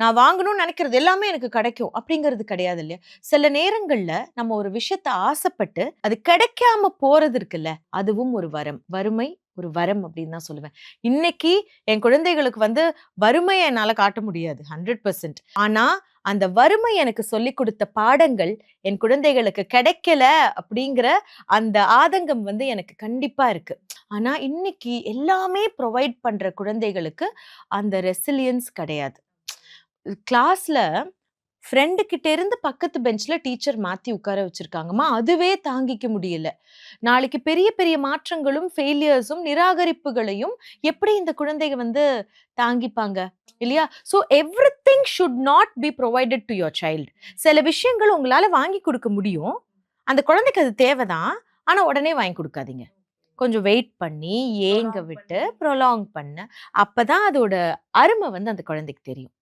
நான் வாங்கணும்னு நினைக்கிறது எல்லாமே எனக்கு கிடைக்கும் அப்படிங்கிறது கிடையாது இல்லையா? சில நேரங்கள்ல நம்ம ஒரு விஷயத்த ஆசைப்பட்டு அது கிடைக்காம போறது இருக்குல்ல, அதுவும் ஒரு வரம். வறுமை ஒரு வரம் அப்படின்னு தான் சொல்லுவேன். இன்னைக்கு என் குழந்தைகளுக்கு வந்து வறுமைய என்னால காட்ட முடியாது 100%. ஆனா, அந்த வறுமை எனக்கு சொல்லிக் குடுத்த பாடங்கள் என் குழந்தைகளுக்கு கிடைக்கல அப்படிங்கிற அந்த ஆதங்கம் வந்து எனக்கு கண்டிப்பா இருக்கு. ஆனா, இன்னைக்கு எல்லாமே ப்ரொவைட் பண்ற குழந்தைகளுக்கு அந்த ரெசிலியன்ஸ் கிடையாது. கிளாஸ்ல ஃப்ரெண்டு கிட்ட இருந்து பக்கத்து பெஞ்ச்ல டீச்சர் மாத்தி உட்கார வச்சிருக்காங்கம்மா. அதுவே தாங்கிக்க முடியல. நாளைக்கு பெரிய பெரிய மாற்றங்களும், ஃபெயிலியர்ஸும், நிராகரிப்புகளையும் எப்படி இந்த குழந்தைக வந்து தாங்கிப்பாங்க? இல்லையா? So everything should not be provided two your child. சில விஷயங்கள் உங்களால வாங்கி குடுக்க முடியும். அந்த குழந்தைக்கு அது தேவதான். ஆனா உடனே வாங்கி குடுக்காதீங்க. கொஞ்சம் வெயிட் பண்ணி, ஏங்க ப்ரொலாங் விட்டு, பண்ணி. ப்ரொலாங் பண்ண அப்பதான் அதோட அரும வந்து அந்த குழந்தைக்கு தெரியும்.